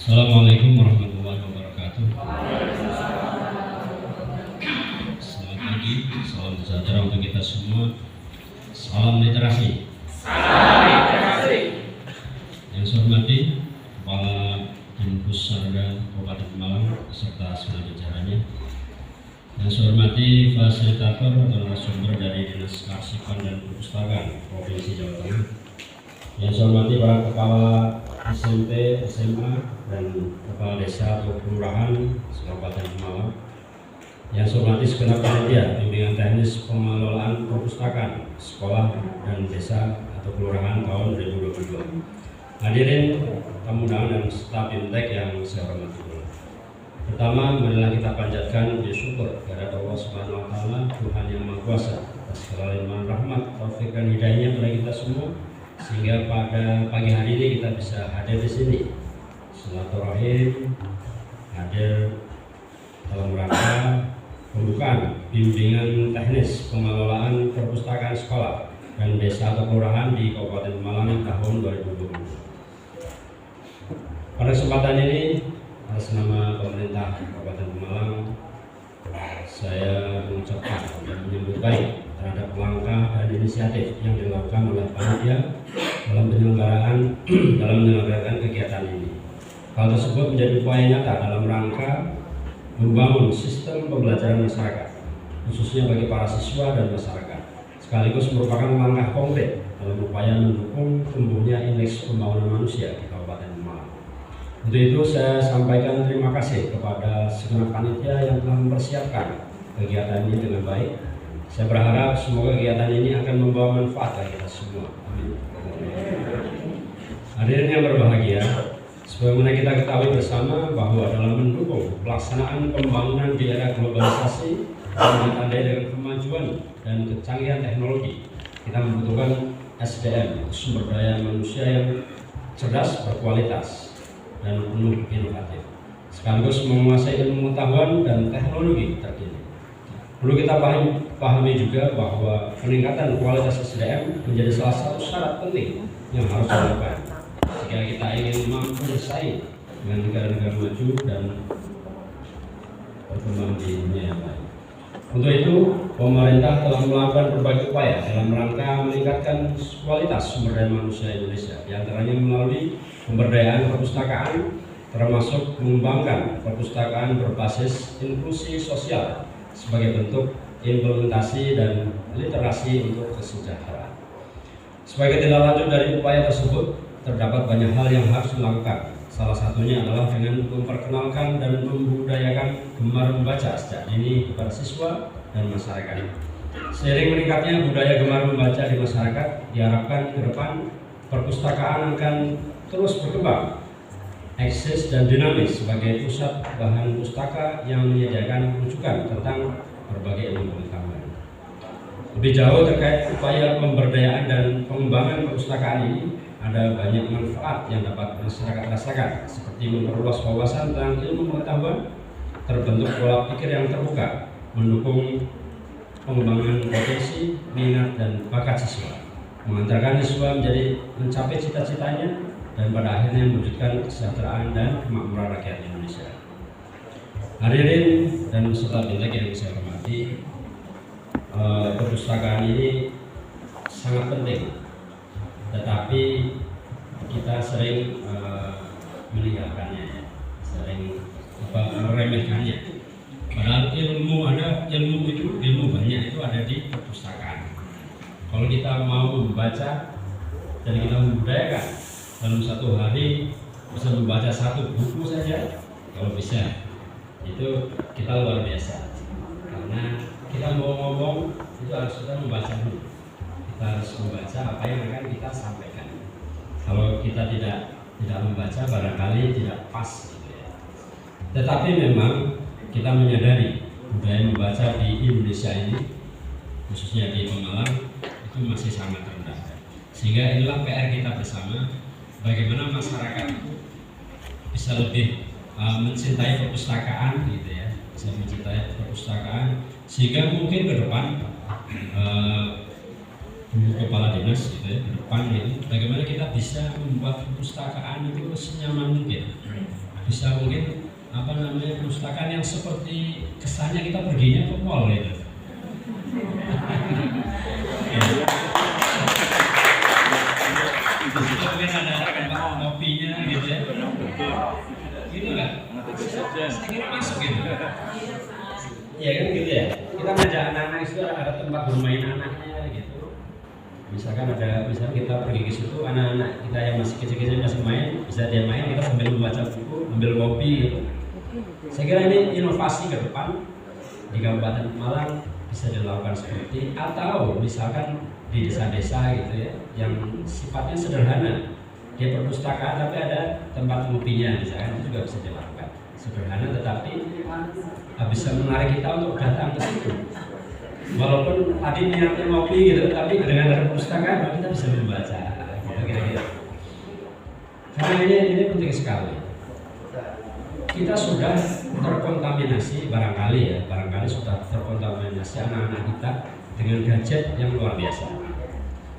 Assalamualaikum warahmatullahi wabarakatuh. Selamat pagi, salam sejahtera untuk kita semua. Salam literasi. Yang saya hormati Kepala Dinkes Sarda Kabupaten Malang beserta seluruh jajarannya. Yang saya hormati fasilitator atau narasumber dari Dinas Kearsipan dan Perpustakaan Provinsi Jawa Tengah. Yang saya hormati para kepala SMP, SMA, dan kepala desa atau kelurahan Kabupaten Malang. Yang saya hormati segenap panitia bimbingan teknis pengelolaan perpustakaan sekolah dan desa atau kelurahan tahun 2022. Hadirin tamu undangan dan staf Bimtek yang saya hormati. Pertama, marilah kita panjatkan puji syukur kepada Allah Subhanahu wa taala, Tuhan yang Maha Kuasa, atas segala limpahan rahmat, taufik dan hidayahnya kepada kita semua, sehingga pada pagi hari ini kita bisa hadir di sini. Silaturahim, hadir dalam rangka pembukaan bimbingan teknis pengelolaan perpustakaan sekolah dan desa atau kelurahan di Kabupaten Malang tahun 2020. Pada kesempatan ini, atas nama pemerintah Kabupaten Malang, saya mengucapkan dan menyambut baik terhadap langkah dan inisiatif yang dilakukan oleh panitia dalam menyelenggarakan kegiatan ini. Hal tersebut menjadi upaya nyata dalam rangka membangun sistem pembelajaran masyarakat, khususnya bagi para siswa dan masyarakat, sekaligus merupakan langkah konkret dalam upaya mendukung tumbuhnya indeks pembangunan manusia di Kabupaten Malang. Untuk itu saya sampaikan terima kasih kepada segenap panitia yang telah mempersiapkan kegiatan ini dengan baik. Saya berharap semoga kegiatan ini akan membawa manfaat bagi kita semua. Amin. Hadirin yang berbahagia, sebagaimana kita ketahui bersama bahwa dalam mendukung pelaksanaan pembangunan di era globalisasi yang ditandai dengan kemajuan dan kecanggihan teknologi, kita membutuhkan SDM, sumber daya manusia yang cerdas, berkualitas, dan penuh inovatif, sekaligus menguasai ilmu pengetahuan dan teknologi terkini. Perlu kita pahami juga bahwa peningkatan kualitas SDM menjadi salah satu syarat penting yang harus dilakukan jika kita ingin mampu bersaing dengan negara-negara maju dan berkembang di dunia yang lain. Untuk itu, pemerintah telah melakukan berbagai upaya dalam rangka meningkatkan kualitas sumber daya manusia Indonesia, diantaranya melalui pemberdayaan perpustakaan, termasuk mengembangkan perpustakaan berbasis inklusi sosial sebagai bentuk implementasi dan literasi untuk kesejahteraan. Sebagai tindak lanjut dari upaya tersebut, terdapat banyak hal yang harus dilakukan. Salah satunya adalah dengan memperkenalkan dan membudayakan gemar membaca sejak dini kepada siswa dan masyarakat. Seiring meningkatnya budaya gemar membaca di masyarakat, diharapkan ke depan perpustakaan akan terus berkembang, eksis dan dinamis sebagai pusat bahan pustaka yang menyediakan rujukan tentang berbagai ilmu pengetahuan. Lebih jauh terkait upaya pemberdayaan dan pengembangan perpustakaan ini, ada banyak manfaat yang dapat masyarakat rasakan, seperti memperluas wawasan tentang ilmu pengetahuan, terbentuk pola pikir yang terbuka, mendukung pengembangan potensi, minat, dan bakat siswa, mengantarkan siswa mencapai cita-citanya, dan pada akhirnya mewujudkan kesejahteraan dan kemakmuran rakyat Indonesia. Hadirin dan peserta Bimtek yang saya hormati, perpustakaan ini sangat penting, tetapi kita sering meninggalkannya, sering meremehkannya. Padahal ilmu banyak itu ada di perpustakaan. Kalau kita mau membaca dan kita membudayakan, dalam satu hari bisa membaca satu buku saja, kalau bisa, itu kita luar biasa. Karena kita mau ngomong itu harus kita membaca dulu. Kita harus membaca apa yang akan kita sampaikan. Kalau kita tidak membaca, barangkali tidak pas, gitu ya. Tetapi memang kita menyadari budaya membaca di Indonesia ini, khususnya di Malang, itu masih sangat rendah. Sehingga inilah PR kita bersama, bagaimana masyarakat itu bisa lebih mencintai perpustakaan, gitu ya, bisa mencintai perpustakaan, sehingga mungkin ke depan kepala dinas, gitu ya, ke depan itu bagaimana kita bisa membuat perpustakaan itu senyaman mungkin bisa mungkin perpustakaan yang seperti kesannya kita perginya ke mall gitu. Mungkin ada tempat kopinya gitu ya. Gitu nggak? Saya kira masuk gitu. Ya kan gitu ya. Kita ngajak anak-anak itu ada tempat bermain anaknya gitu. Misalkan kita pergi ke situ, anak-anak kita yang masih kecil-kecil masih main, bisa dia main, kita sambil membaca buku, ambil kopi gitu. Saya kira ini inovasi ke depan di Kabupaten Malang bisa dilakukan seperti, atau misalkan di desa-desa gitu ya, yang sifatnya sederhana, dia perpustakaan tapi ada tempat ngopinya, misalkan itu juga bisa dilakukan. Sederhana tetapi bisa menarik kita untuk datang ke situ. Walaupun tadi niatnya ngopi gitu, tapi dengan ada perpustakaan kita bisa membaca. Kira-kira. Karena ini penting sekali. Kita sudah terkontaminasi barangkali sudah terkontaminasi anak-anak kita dengan gadget yang luar biasa.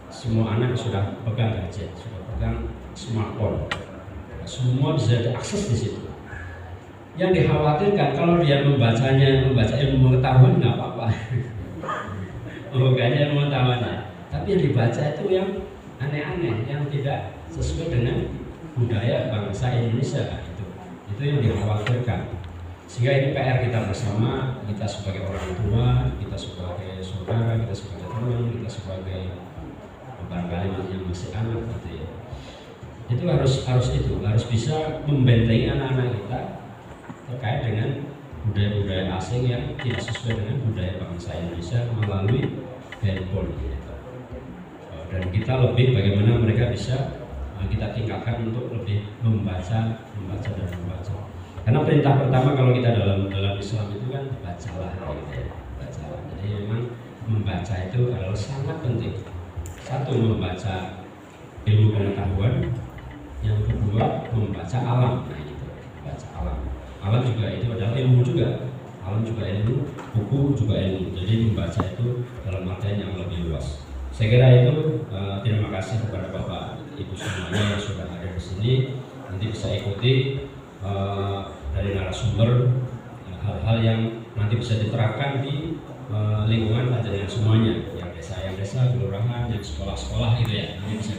Semua anak sudah pegang gadget, sudah pegang smartphone, semua bisa diakses di situ. Yang dikhawatirkan kalau dia membaca ilmu pengetahuan nggak apa-apa, membacanya ilmu pengetahuannya, tapi yang dibaca itu yang aneh-aneh, yang tidak sesuai dengan budaya bangsa Indonesia. Itu yang dikhawatirkan. Sehingga ini PR kita bersama, kita sebagai orang tua, kita sebagai saudara, kita sebagai teman, kita sebagai barangkali yang masih anak gitu ya. Itu harus bisa membentengi anak-anak kita terkait dengan budaya-budaya asing yang tidak sesuai dengan budaya bangsa Indonesia melalui handphone gitu. Dan kita lebih bagaimana mereka bisa kita tingkatkan untuk lebih membaca. Karena perintah pertama kalau kita dalam Islam itu kan bacalah gitu ya. Bacalah. Jadi memang membaca itu adalah sangat penting. Satu, membaca ilmu pengetahuan, yang kedua membaca alam. Nah itu, baca alam. Alam juga itu adalah ilmu juga. Alam juga ilmu, buku juga ilmu. Jadi membaca itu dalam artian yang lebih luas. Saya kira itu, terima kasih kepada Bapak Ibu semuanya yang sudah ada di sini. Nanti bisa ikuti dari narasumber hal-hal yang nanti bisa diterapkan di lingkungan panjenengan semuanya, yang desa, kelurahan, yang sekolah-sekolah gitu ya. Nanti bisa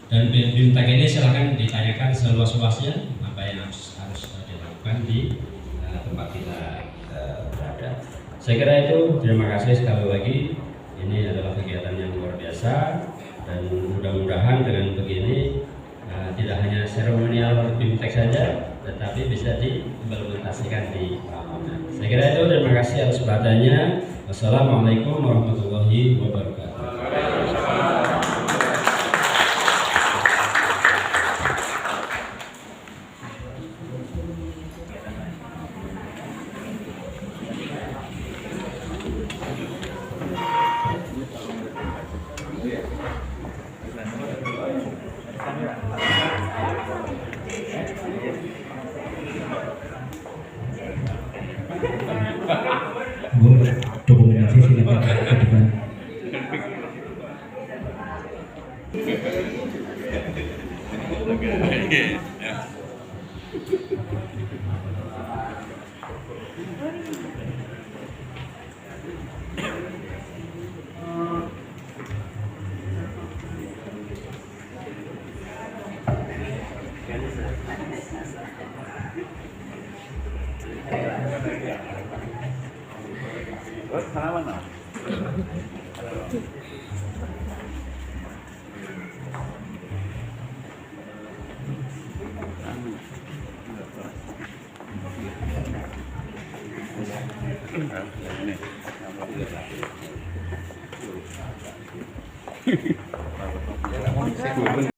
dan BIMTEK ini silahkan ditanyakan seluas-luasnya apa yang harus dilakukan di tempat kita berada. Saya kira itu, terima kasih sekali lagi. Ini adalah kegiatan yang luar biasa dan mudah-mudahan dengan begini tidak hanya seremonial BIMTEK saja, tetapi bisa diimplementasikan di lapangan. Saya kira itu, terima kasih atas perhatiannya. Wassalamualaikum warahmatullahi wabarakatuh. Dokumentasi silakan ke depan. Sana mana? Ini.